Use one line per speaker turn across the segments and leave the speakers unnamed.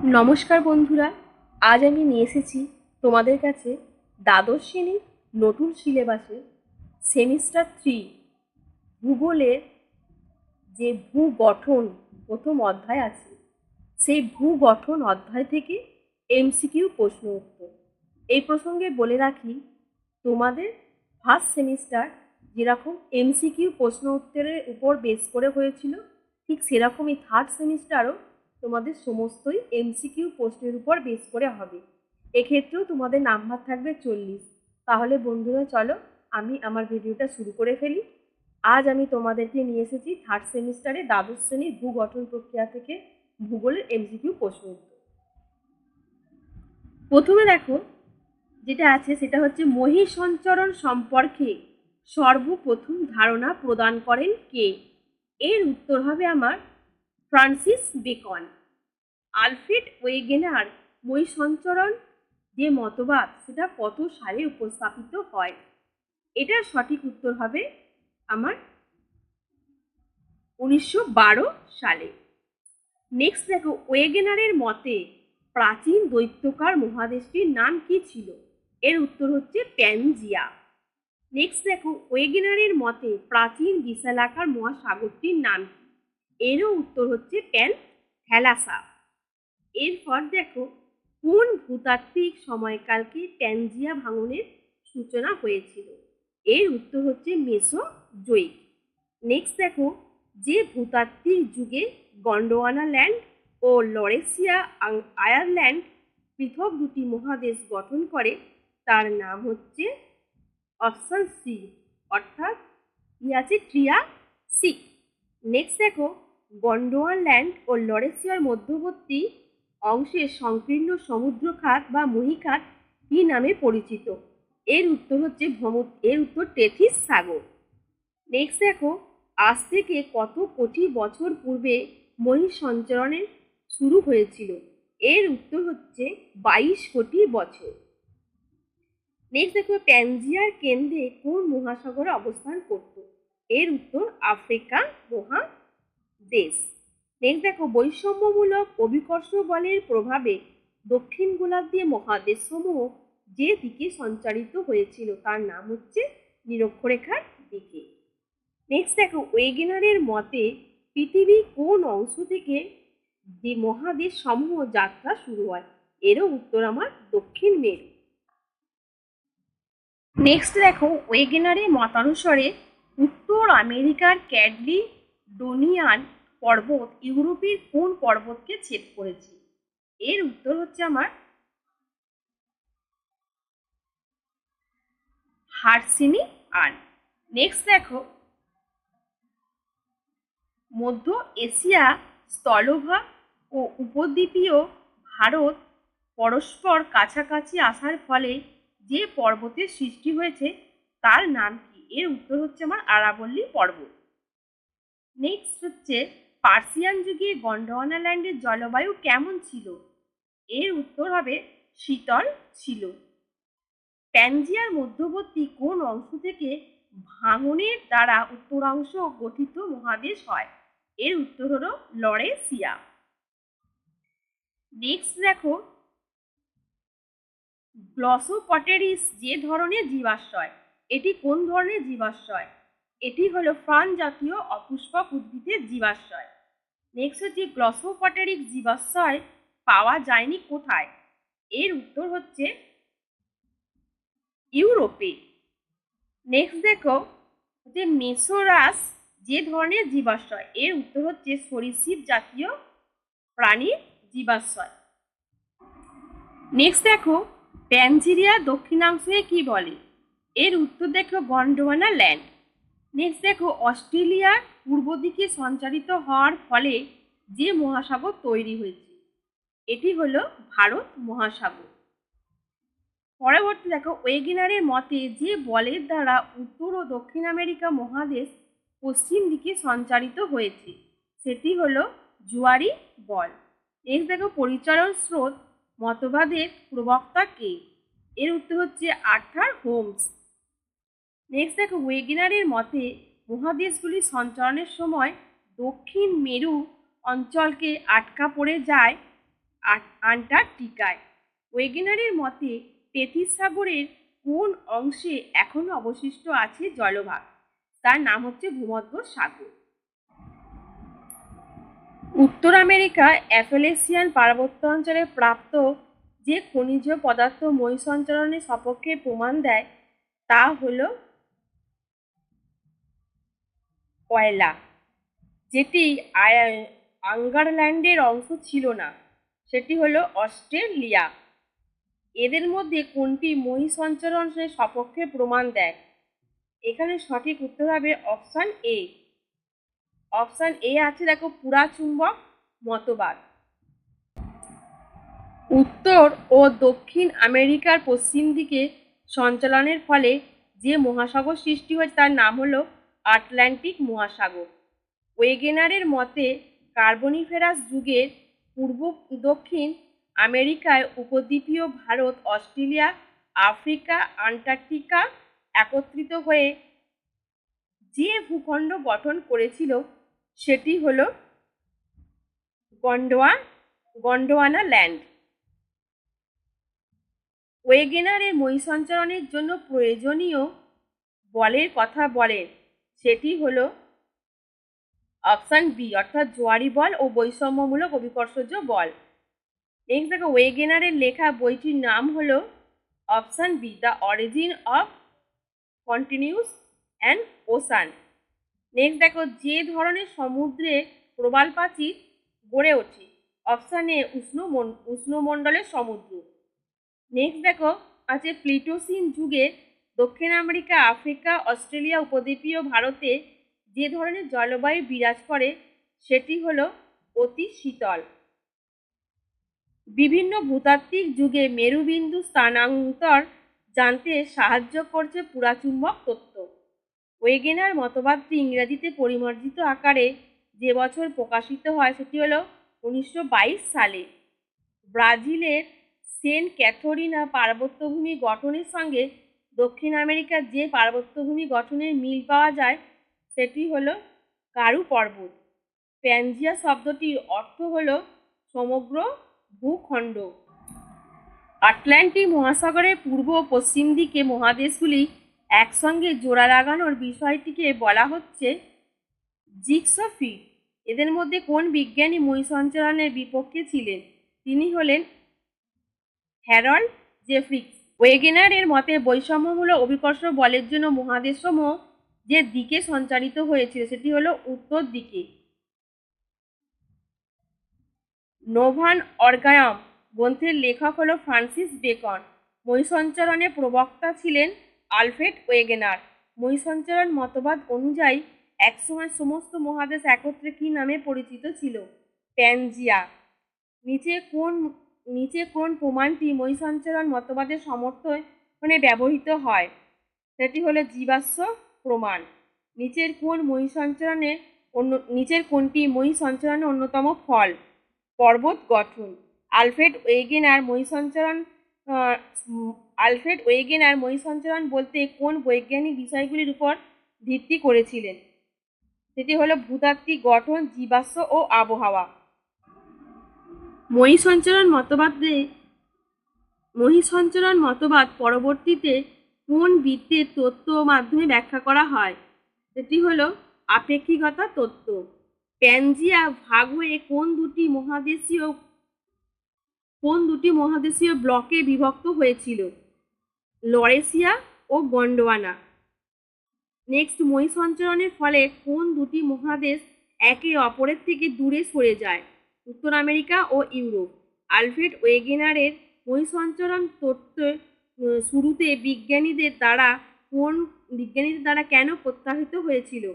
নমস্কার বন্ধুরা, আজ আমি নিয়ে এসেছি তোমাদের কাছে দ্বাদশ শ্রেণীর নতুন সিলেবাসে সেমিস্টার 3 ভূগোলের যে ভূগঠন প্রথম অধ্যায় আছে, সেই ভূগঠন অধ্যায় থেকে এমসিকিউ প্রশ্ন উত্তর। এই প্রসঙ্গে বলে রাখি, তোমাদের ফার্স্ট সেমিস্টার যেরকম এমসিকিউ প্রশ্ন উত্তরের উপর বেস করে হয়েছিল, ঠিক সেরকমই থার্ড সেমিস্টারও তোমাদের সমস্তই এমসিকিউ প্রশ্নের উপর বেস করে হবে। এক্ষেত্রেও তোমাদের নাম্বার থাকবে 40। তাহলে বন্ধুরা চলো আমি আমার ভিডিওটা শুরু করে ফেলি। আজ আমি তোমাদেরকে নিয়ে এসেছি থার্ড সেমিস্টারে দ্বাদশ শ্রেণীর ভূগঠন প্রক্রিয়া থেকে ভূগোলের এমসিকিউ প্রশ্ন উত্তর। প্রথমে দেখো যেটা আছে সেটা হচ্ছে মহীসঞ্চরণ সম্পর্কে সর্বপ্রথম ধারণা প্রদান করেন কে? এর উত্তর হবে আমার ফ্রান্সিস বেকন। আলফ্রেড ওয়েগেনার মহীসঞ্চরণ যে মতবাদ সেটা কত সালে উপস্থাপিত হয়? এটার সঠিক উত্তর হবে আমার 1912 সালে। নেক্সট দেখো, ওয়েগেনারের মতে প্রাচীন দৈত্যকার মহাদেশটির নাম কি ছিল? এর উত্তর হচ্ছে প্যানজিয়া। নেক্সট দেখো, ওয়েগেনারের মতে প্রাচীন বিশালাকার মহাসাগরটির নাম কি? এরও উত্তর হচ্ছে থ্যালাসা। এরপর দেখো, কোন ভূতাত্ত্বিক সময়কালকে প্যানজিয়া ভাঙনের সূচনা হয়েছিল? এর উত্তর হচ্ছে মেসোজোইক। নেক্সট দেখো, যে ভূতাত্ত্বিক যুগে গন্ডোয়ানা ল্যান্ড ও লরেশিয়া আয়ারল্যান্ড পৃথক দুটি মহাদেশ গঠন করে তার নাম হচ্ছে অপশন সি, অর্থাৎ কি আছে ট্রিয়াসিক। নেক্সট দেখো, গন্ডোয়ান ল্যান্ড ও লরেশিয়ার মধ্যবর্তী অংশে সংকীর্ণ সমুদ্রখাত বা মহীখাত কি নামে পরিচিত? এর উত্তর হচ্ছে টেথিস সাগর। নেক্সট দেখো, আজ থেকে কত কোটি বছর পূর্বে মহীসঞ্চরণের শুরু হয়েছিল? এর উত্তর হচ্ছে 22 কোটি বছর। নেক্সট দেখো, প্যানজিয়ার কেন্দ্রে কোন মহাসাগরে অবস্থান করত? এর উত্তর আফ্রিকা মহাদেশ। নেক্সট দেখো, বৈষম্যমূলক অভিকর্ষ বলের প্রভাবে দক্ষিণ গোলার্ধীয় মহাদেশসমূহ যে দিকে সঞ্চারিত হয়েছিল তার নাম হচ্ছে নিরক্ষরেখার দিকে। নেক্সট দেখো, ওয়েগেনারের মতে পৃথিবী কোন অংশ থেকে যে মহাদেশ সমূহ যাত্রা শুরু হয়? এরও উত্তর আমার দক্ষিণ মেরু। নেক্সট দেখো, ওয়েগেনারের মতানুসারে উত্তর আমেরিকার ক্যালিডোনিয়ান পর্বত ইউরোপের কোন পর্বতকে ছেদ করেছে? এর উত্তর হচ্ছে আমার হার্সিনি আন। নেক্সট দেখো, মধ্য এশিয়া, স্থলভাগ ও উপদ্বীপীয় ভারত পরস্পর কাছাকাছি আসার ফলে যে পর্বতের সৃষ্টি হয়েছে তার নাম কি? এর উত্তর হচ্ছে আমার আরাবল্লী পর্বত। নেক্সট হচ্ছে, পার্সিয়ান যুগে গন্ডোয়ানা ল্যান্ডের জলবায়ু কেমন ছিল? এর উত্তর হবে শীতল ছিল। প্যানজিয়ার মধ্যবর্তী কোন অংশ থেকে ভাঙনের দ্বারা উত্তরাংশ গঠিত মহাদেশ হয়? এর উত্তর হলো লরেশিয়া। নেক্সট দেখো, গ্লসোপটেরিস যে ধরনের জীবাশ্রয়, এটি কোন ধরনের জীবাশ্রয়? এটি হলো ফার্ন জাতীয় অপুষ্পক উদ্ভিদের জীবাশ্রয়। নেক্সট হচ্ছে, গ্লসোপটেরিক জীবাশ্রয় পাওয়া যায়নি কোথায়? এর উত্তর হচ্ছে ইউরোপে। নেক্সট দেখো, যে মেসোরাস যে ধরনের জীবাশ্রয়? এর উত্তর হচ্ছে সরীসৃপ জাতীয় প্রাণীর জীবাশ্রয়। নেক্সট দেখো, প্যানজিরিয়া দক্ষিণাংশে কি বলে? এর উত্তর দেখো গন্ডোয়ানা ল্যান্ড। নেক্সট দেখো, অস্ট্রেলিয়ার পূর্ব দিকে সঞ্চারিত হওয়ার ফলে যে মহাসাগর তৈরি হয়েছে, এটি হলো ভারত মহাসাগর। পরবর্তী দেখো, ওয়েগেনারের মতে যে বলের দ্বারা উত্তর ও দক্ষিণ আমেরিকা মহাদেশ পশ্চিম দিকে সঞ্চারিত হয়েছে সেটি হলো জুয়ারি বল। নেক্সট দেখো, পরিচালন স্রোত মতবাদের প্রবক্তা কে? এর উত্তর হচ্ছে আর্থার হোমস। নেক্সট দেখো, ওয়েগেনারের মতে মহাদেশগুলি সঞ্চালনের সময় দক্ষিণ মেরু অঞ্চলকে আটকা পড়ে যায় আন্টার্কটিকায়। ওয়েগেনারের মতে তেথিস সাগরের কোন অংশে এখনো অবশিষ্ট আছে জলভাগ? তার নাম হচ্ছে ভূমধ্য সাগর। উত্তর আমেরিকায় অ্যাপেলেসিয়ান পার্বত্য অঞ্চলে প্রাপ্ত যে খনিজ পদার্থ মই সঞ্চালনের সপক্ষে প্রমাণ দেয় তা হল কয়লা, যেটি আঙ্গারল্যান্ডের অংশ ছিল না, সেটি হলো অস্ট্রেলিয়া। এদের মধ্যে কোনটি মই সঞ্চালনের সপক্ষে প্রমাণ দেয়? এখানে সঠিক উত্তর হবে অপশান এ। অপশান এ আছে দেখো, পুরাচুম্বক মতবাদ। উত্তর ও দক্ষিণ আমেরিকার পশ্চিম দিকে সঞ্চালনের ফলে যে মহাসাগর সৃষ্টি হয়েছে তার নাম হলো আটলান্টিক মহাসাগর। ওয়েগেনারের মতে কার্বনিফেরাস যুগের পূর্ব দক্ষিণ আমেরিকায় উপদ্বীপীয় ভারত, অস্ট্রেলিয়া, আফ্রিকা, আন্টার্কটিকা একত্রিত হয়ে যে ভূখণ্ড গঠন করেছিল সেটি হলো গন্ডোয়ানা ল্যান্ড। ওয়েগেনারের মই সঞ্চালনের জন্য প্রয়োজনীয় বলের কথা বলেন, সেটি হলো অপশান বি, অর্থাৎ জোয়ারি বল ও বৈষম্যমূলক অভিকর্ষজ বল। নেক্সট দেখো, ওয়েগেনারের লেখা বইটির নাম হলো option B, the origin of continents and ocean. Next দেখো, যে ধরনের সমুদ্রে প্রবাল প্রাচীর গড়ে ওঠে? অপশান এ, উষ্ণমণ্ডলের সমুদ্র। নেক্সট দেখো আছে, প্লিটোসিন যুগে দক্ষিণ আমেরিকা, আফ্রিকা, অস্ট্রেলিয়া, উপদ্বীপীয় ভারতে যে ধরনের জলবায়ু বিরাজ করে সেটি হলো অতি শীতল। বিভিন্ন ভূতাত্ত্বিক যুগে মেরুবিন্দু স্থানান্তর জানতে সাহায্য করছে পুরাচুম্বক তত্ত্ব। ওয়েগেনার মতবাদটি ইংরেজিতে পরিমার্জিত আকারে যে বছর প্রকাশিত হয় সেটি হলো 1922 সালে। ব্রাজিলের সেন্ট ক্যাথরিনা পার্বত্যভূমি গঠনের সঙ্গে দক্ষিণ আমেরিকার যে পার্বত্যভূমি গঠনের মিল পাওয়া যায় সেটি হলো কারু পর্বত। প্যানজিয়া শব্দটির অর্থ হলো সমগ্র ভূখণ্ড। আটলান্টিক মহাসাগরের পূর্ব ও পশ্চিম দিকে মহাদেশগুলি একসঙ্গে জোড়া লাগানোর বিষয়টিকে বলা হচ্ছে জিগস ফিট। এদের মধ্যে কোন বিজ্ঞানী মই সঞ্চালনের বিপক্ষে ছিলেন? তিনি হলেন হ্যারল্ড জেফ্রিক্স। ওয়েগেনারের মতে বৈষম্যমূলক অভিকর্ষ বলের জন্য মহাদেশসমূহ যে দিকে সঞ্চারিত হয়েছিল সেটি হলো উত্তর দিকে। নোভান অর্গায়াম গ্রন্থের লেখক হলো ফ্রান্সিস বেকন। মই সঞ্চালনের প্রবক্তা ছিলেন আলফ্রেড ওয়েগেনার। মই সঞ্চালন মতবাদ অনুযায়ী একসময় সমস্ত মহাদেশ একত্রে কি নামে পরিচিত ছিল? প্যানজিয়া। নিচে কোন প্রমাণটি মই সঞ্চালন মতবাদের সমর্থনে ব্যবহৃত হয়? সেটি হলো জীবাশ্ম প্রমাণ। নিচের কোনটি মই সঞ্চালনের অন্যতম ফল? পর্বত গঠন। আলফ্রেড ওয়েগেনার মই সঞ্চালন বলতে কোন বৈজ্ঞানিক বিষয়গুলির উপর ভিত্তি করেছিলেন? সেটি হলো ভূতাত্ত্বিক গঠন, জীবাশ্ম ও আবহাওয়া। মই সঞ্চালন মতবাদ পরবর্তীতে কোন বৃত্তের তত্ত্ব মাধ্যমে ব্যাখ্যা করা হয়? সেটি হলো আপেক্ষিকতা তত্ত্ব। প্যানজিয়া ভাগ হয়ে কোন দুটি মহাদেশীয় ব্লকে বিভক্ত হয়েছিল? লরেশিয়া ও গন্ডোয়ানা। নেক্সট, মই সঞ্চালনের ফলে কোন দুটি মহাদেশ একে অপরের থেকে দূরে সরে যায়? উত্তর আমেরিকা ও ইউরোপ। আলফ্রেড ওয়েগেনারের মই সঞ্চালন তত্ত্ব শুরুতে বিজ্ঞানীদের দ্বারা কেন প্রত্যাখ্যাত হয়েছিল?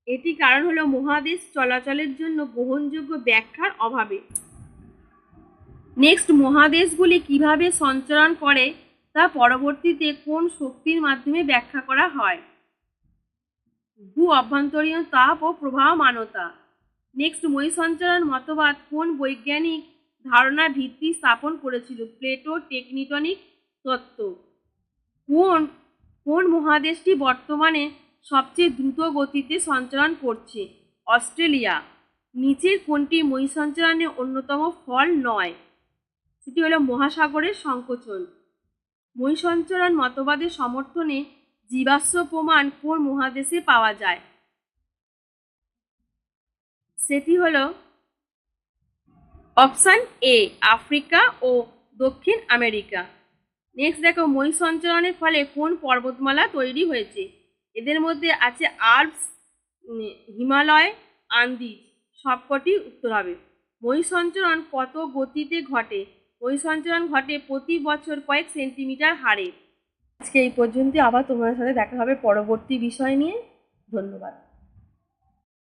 এটি কারণ হলো মহাদেশ চলাচলের জন্য গ্রহণযোগ্য ব্যাখ্যার অভাবে। নেক্সট, মহাদেশগুলি কিভাবে সঞ্চালন করে তা পরবর্তীতে কোন শক্তির মাধ্যমে ব্যাখ্যা করা হয়? ভূ অভ্যন্তরীণ তাপ ও প্রবাহমানতা। নেক্সট, মই সঞ্চালন মতবাদ কোন বৈজ্ঞানিক ধারণা ভিত্তি স্থাপন করেছিল? প্লেটো টেকটোনিক তত্ত্ব। কোন মহাদেশটি বর্তমানে সবচেয়ে দ্রুত গতিতে সঞ্চালন করছে? অস্ট্রেলিয়া। নিচের কোনটি মহী সঞ্চালনের অন্যতম ফল নয়? সেটি হলো মহাসাগরের সংকোচন। মহী সঞ্চালন মতবাদের সমর্থনে জীবাশ্ম প্রমাণ কোন মহাদেশে পাওয়া যায়? সেটি হলো অপশান এ, আফ্রিকা ও দক্ষিণ আমেরিকা। নেক্সট দেখো, মহী সঞ্চালনের ফলে কোন পর্বতমালা তৈরি হয়েছে? এদের মধ্যে আছে আল্পস, হিমালয়, আন্দিজ। সবকটি উত্তর হবে। মহী সঞ্চালন কত গতিতে ঘটে? মহী সঞ্চালন ঘটে প্রতি বছর কয়েক সেন্টিমিটার হারে। আজকে এই পর্যন্ত, আবার তোমার সাথে দেখা হবে পরবর্তী বিষয় নিয়ে। ধন্যবাদ।